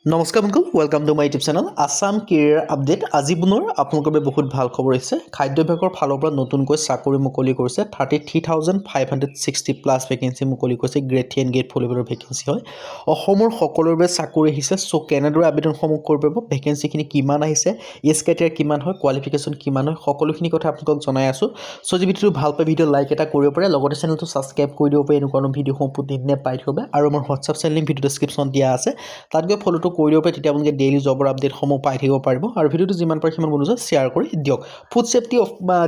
নমস্কাৰ বন্ধু welcome to my YouTube channel Assam career update আজি পুনৰ আপোনালোকৰ বাবে বহুত ভাল খবৰ আহিছে খাদ্য বিভাগৰ ফালৰ পৰা নতুনকৈ চাকৰি মুকলি কৰিছে 33,560 প্লাছ ভেকেন্সি মুকলি কৰিছে গ্ৰেড 3 এণ্ড গ্ৰেড 4 লেভেলৰ ভেকেন্সি হয় অসমৰ সকলোৰে বাবে চাকৰি আহিছে সো কেনেদৰে আবেদনসমূহ কৰিব পাৰিব ভেকেন্সিখিনি কিমান আহিছে এজ ক্ৰাইটেৰিয়া কিমান হয় কোৱালিফিকেশ্যন কিমান হয় সকলোখিনি কথা আপোনালোকক জনাই আছো সো যদি ভিডিঅটো ভাল পায় ভিডিঅ লাইক এটা কৰিব পাৰে লগতে চেনেলটো সাবস্ক্ৰাইব কৰি দিব পাৰে এনেকুৱা ভিডিঅ' সম্পূৰ্ণভাৱে পাই থাকিব আৰু আমাৰ হোৱাটছআপ চেনেল লিংক ভিডিঅ ডেসক্ৰিপশ্যন দিয়া আছে তাত গৈ ফলোটো কৰি দিব পাৰে তেতিয়া আপোনালোকে ডেইলি জবৰ আপডেটসমূহ পাই থাকিব পাৰিব আৰু ভিডিঅটো যিমান পাৰে সিমান বন্ধু শ্বেয়াৰ কৰি দিয়ক ফুড সেফটি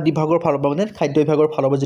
বিভাগৰ ফালৰ পৰা মানে খাদ্য বিভাগৰ ফালৰ পৰা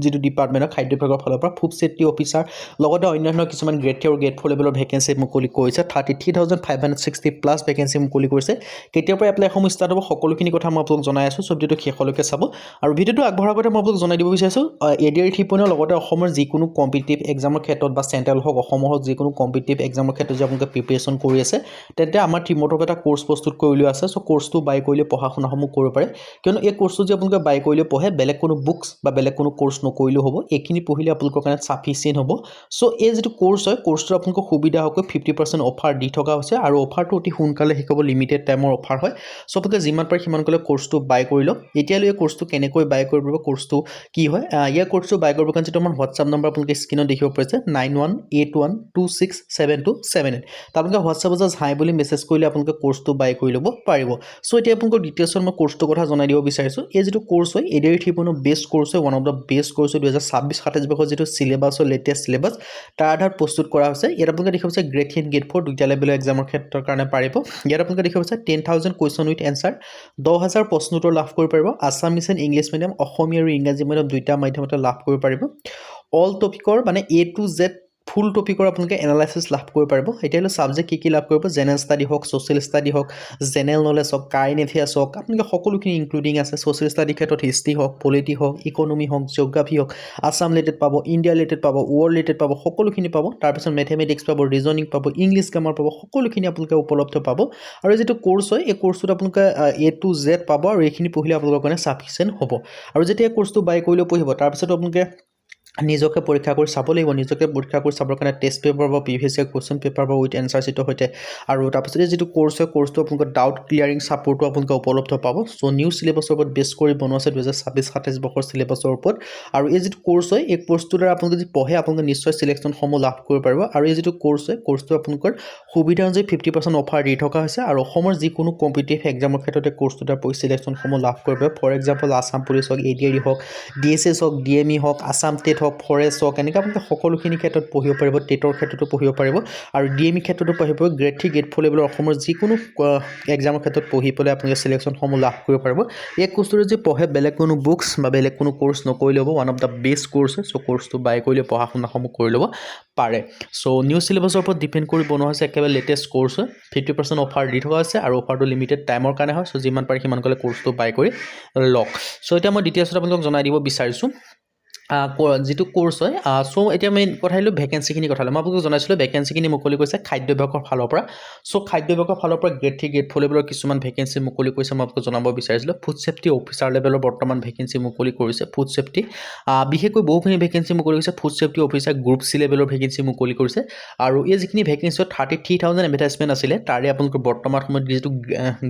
যিটো ডিপাৰ্টমেণ্টৰ খাদ্য বিভাগৰ ফালৰ পৰা ফুড সেফটি অফিচাৰ লগতে অন্যান্য কিছুমান গ্ৰেড 3 আৰু গ্ৰেড 4 লেভেলৰ ভেকেন্সি মুকলি কৰিছে 33,560 প্লাছ ভেকেন্সি মুকলি কৰিছে কেতিয়াৰ পৰা এপ্লাইসমূহ ষ্টাৰ্ট হ'ব সকলোখিনি কথা মই আপোনালোকক জনাই আছো সব ভিডিঅটো শেষলৈকে চাব আৰু ভিডিঅটো আগবঢ়াৰ আগতে মই আপোনালোকক জনাই দিব বিচাৰিছো এডিআৰ থিপনৰ লগতে অসমৰ যিকোনো কম্পিটিটিভ এক্সামৰ ক্ষেত্ৰত বা চেণ্ট্ৰেল হওক অসমৰ হওক যিকোনো কম্পিটিটিভ এক্সামৰ ক্ষেত্ৰত যে আপোনালোকে প্ৰিপাৰেচন কৰি আছে তেন্তে আমাৰ টিমৰ এটা কোৰ্স প্ৰস্তুত কৰি লোৱা আছে সো কোৰ্সটো বাই কৰিলে পঢ়া শুনাসমূহ কৰিব পাৰে কিয়নো এই কোৰ্সটো যে আপোনালোকে বাই কৰিলে পঢ়ে বেলেগ কোনো বুকস বা বেলেগ কোনো কোৰ্স নকৰিলেও হ'ব এইখিনি পঢ়িলে আপোনালোকৰ কাৰণে সাফিচিয়েন্ট হ'ব সো এই যেটো কোৰ্স হয় কোৰ্সটো আপোনালোকক সুবিধা হওক 50% অফাৰ দি থকা হৈছে আৰু অফাৰটো অতি সোনকালে শেষ হ'ব লিমিটেড টাইমৰ অফাৰ হয় সো আপোনালোকে যিমান পাৰে সিমান কলে কোৰ্সটো বাই কৰি লওক এতিয়ালৈ এই কোৰ্সটো কেনেকৈ বাই কৰিব পাৰিব কোৰ্সটো কি হয় ইয়াৰ কোৰ্সটো বাই কৰিবৰ কাৰণে যেটো আমাৰ হোৱাটছআপ নম্বৰ আপোনালোকে স্ক্ৰীনত দেখিব পাৰিছে 9181267278 আপোনালোকে হোৱাটছআপত জাস্ট হাই বুলি মেছেজ কৰিলে আপোনালোকে কোৰ্সটো বাই কৰি ল'ব পাৰিব সো এতিয়া আপোনালোকৰ ডিটেইলছত মই কোৰ্সটোৰ কথা জনাই দিব বিচাৰিছো এই যেটো কোৰ্স হয় এডিআৰ থিপনৰ বেষ্ট কোৰ্স হয় one of the best course 2026-27 বৰ্ষৰ যেটো সিলেবাস হয় লেটেষ্ট সিলেবাস তাৰ আধাৰত প্ৰস্তুত কৰা হৈছে ইয়াত আপোনালোকে দেখিব পাইছে গ্ৰেড 3 গ্ৰেড 4 দুটা লেভেলৰ এক্সামৰ ক্ষেত্ৰৰ কাৰণে পাৰিব ইয়াত আপোনালোকে দেখিব পাইছে 10,000 কোৱেশ্চন উইথ এনসাৰ 10,000 প্ৰশ্ন উত্তৰ লাভ কৰিব পাৰিব আছামিজ এণ্ড ইংলিছ মিডিয়াম অসমীয়া আৰু ইংৰাজী মিডিয়াম দুটা মাধ্যমতে লাভ কৰিব পাৰিব অল টপিকৰ মানে এ টু জেড ফুল টপিকৰ আপোনালোকে এনালাইসিস লাভ কৰিব পাৰিব এতিয়ালৈ সাবজেক্ট কি লাভ কৰিব জেনাৰেল ষ্টাডি হওক সোশ্যাল ষ্টাডি হওক জেনাৰেল নলেজ হওক কাৰেণ্ট এফেয়াৰ্স হওক আপোনালোকে সকলোখিনি ইনক্লুডিং আছে সোশ্যাল ষ্টাডি ক্ষেত্ৰত হিষ্ট্ৰি হওক পলিটি হওক ইকোনমি হওক জিওগ্ৰাফি হওক আসাম ৰিলেটেড পাব ইণ্ডিয়া ৰিলেটেড পাব ওৱৰ্ল্ড ৰিলেটেড পাব সকলোখিনি পাব তাৰ পিছত ম্যাথমেটিক্স পাব ৰিজনিং পাব ইংলিছ গ্ৰামাৰ পাব সকলোখিনি আপোনালোকে উপলব্ধ পাব আৰু যেটো কোৰ্স হয় এই কোৰ্সটোত আপোনালোকে এ টু জেড পাব আৰু এইখিনি পঢ়িলে আপোনালোকৰ কাৰণে সাফিচিয়েন্ট হ'ব আৰু যেতিয়া কোৰ্সটো বাই কৰিলে পঢ়িব তাৰ পিছত আপোনালোকে নিজকে পৰীক্ষা কৰি চাব লাগিব নিজকে পৰীক্ষা কৰি চাবৰ কাৰণে টেষ্ট পেপাৰ বা প্ৰিভিয়াছ ইয়াৰ কোৱেশ্চন পেপাৰ বা উইথ এনসাৰ চিটৰ হৈতে আৰু তাৰপিছতে যেটো কোৰ্স হয় কোৰ্সটো আপোনালোকৰ ডাউট ক্লিয়াৰিং সাপোৰ্টটো আপোনালোকে উপলব্ধ পাব সো নিউ সিলেবাসৰ ওপৰত বেছ কৰি বনোৱা আছে 2026-27 বৰ্ষৰ সিলেবাসৰ ওপৰত আৰু এই যেটো কোৰ্স হয় এই কোৰ্সটোৰ দ্বাৰা আপোনালোকে যদি পঢ়ে আপোনালোকে নিশ্চয় সিলেকশ্যন সমূহ লাভ কৰিব পাৰিব আৰু এই যেটো কোৰ্স হয় কোৰ্সটো আপোনালোকৰ সুবিধা অনুযায়ী 50% অফাৰ দি থকা হৈছে আৰু অসমৰ যিকোনো কম্পিটিটিভ এক্সামৰ ক্ষেত্ৰতে কোৰ্সটো দ্বাৰা পঢ়ি সিলেকশ্যন সমূহ লাভ কৰিব ফৰ এক্সাম্পল আসাম পুলিচ হওক এডিআৰই হওক ডিএছএছ হওক ডিএমই হওক আসাম টেট হওক ফৰেষ্ট হওক এনেকৈ আপোনালোকে সকলোখিনি ক্ষেত্ৰত পঢ়িব পাৰিব টেটৰ ক্ষেত্ৰতো পঢ়িব পাৰিব আৰু ডিএমই ক্ষেত্ৰতো পঢ়িব পাৰিব গ্ৰেড 3 গ্ৰেড 4 লেভেলৰ অসমৰ যিকোনো এক্সামৰ ক্ষেত্ৰত পঢ়ি পেলাই আপোনালোকে সিলেকশ্যনসমূহ লাভ কৰিব পাৰিব এই কোৰ্সটো যে পঢ়ে বেলেগ কোনো বুকস বা বেলেগ কোনো কোৰ্স নকৰিলে হ'ব one of the best course so কোৰ্সটো বাই কৰিলে পঢ়া শুনাসমূহ কৰি ল'ব পাৰে সো নিউ সিলেবাসৰ ওপৰত ডিপেন্ড কৰি বনোৱা হৈছে একেবাৰে লেটেষ্ট কোৰ্স হয় 50% অফাৰ দি থকা আছে আৰু অফাৰটো লিমিটেড টাইমৰ কাৰণে হয় সো যিমান পাৰে সিমান কলে কোৰ্সটো বাই কৰি লওক সো এতিয়া মই ডিটেইলছত আপোনালোকক জনাই দিব বিচাৰিছো যেটো কোৰ্স হয় সো এতিয়া মেইন কথা হলো ভেকেন্সিখিনি কথা মই আপোনালোকক জনাইছিলো ভেকেন্সিখিনি মুকলি কৰিছে খাদ্য বিভাগৰ ফালৰ পৰা সো খাদ্য বিভাগৰ ফালৰ পৰা গ্ৰেড 3 গ্ৰেড 4 লেভেলৰ কিছুমান ভেকেন্সি মুকলি কৰিছে মই আপোনালোকক জনাব বিচাৰিছিলো ফুড সেফটি অফিচাৰ লেভেলৰ বৰ্তমান ভেকেন্সি মুকলি কৰিছে ফুড সেফটি বিশেষকৈ বহুখিনি ভেকেন্সি মুকলি কৰিছে ফুড সেফটি অফিচাৰ গ্ৰুপ সি লেভেলৰ ভেকেন্সি মুকলি কৰিছে আৰু এই যিখিনি ভেকেন্সি 33,000 এডভাৰটাইজমেন্ট আছিল তাৰে আপোনালোকৰ বৰ্তমান সময়ত যেটো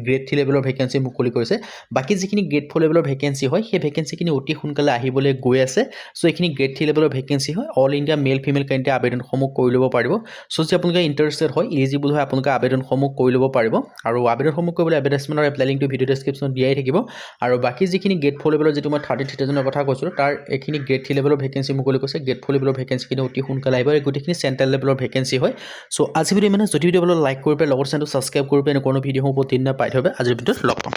গ্ৰেড 3 লেভেলৰ ভেকেন্সি মুকলি কৰিছে বাকি যিখিনি গ্ৰেড 4 লেভেলৰ ভেকেন্সি হয় সেই ভেকেন্সিখিনি অতি সোনকালে আহিবলৈ গৈ আছে সো এইখিনি গ্ৰেড 3 লেভেলৰ ভেকেন্সি হয় all India male female candidate আবেদনসমূহ কৰি ল'ব পাৰিব সো যদি আপোনালোকে ইন্টাৰেষ্টেড হয় এলিজিবল হয় আপোনালোকে আবেদনসমূহ কৰি ল'ব পাৰিব আৰু আবেদনসমূহ কৰিবলৈ এডভাৰটাইজমেন্টৰ এপ্লাই লিংকটো ভিডিও ডেসক্ৰিপশ্যনত দিয়াই থাকিব আৰু বাকি যিখিনি গ্ৰেড 4 লেভেলৰ যেটো মই 33,000 কথা কৈছিলো তাৰ এইখিনি গ্ৰেড 3 লেভেলৰ ভেকেন্সি মুকলি কৰিছে গ্ৰেড 4 লেভেলৰ ভেকেন্সিখিনি অতি সোনকালে আহিব আৰু গোটেইখিনি চেণ্ট্ৰেল লেভেলৰ ভেকেন্সি হয় সো আজি ভিডিও মানে যদি ভিডিও ভাল লাইক কৰিব লগৰ চেনেলটো সাবস্ক্ৰাইব কৰিব এনে কোনো ভিডিঅ' হ'ব প্ৰতিদিনে পাই থবে আজিৰ ভিডিঅ'ত লগ পাম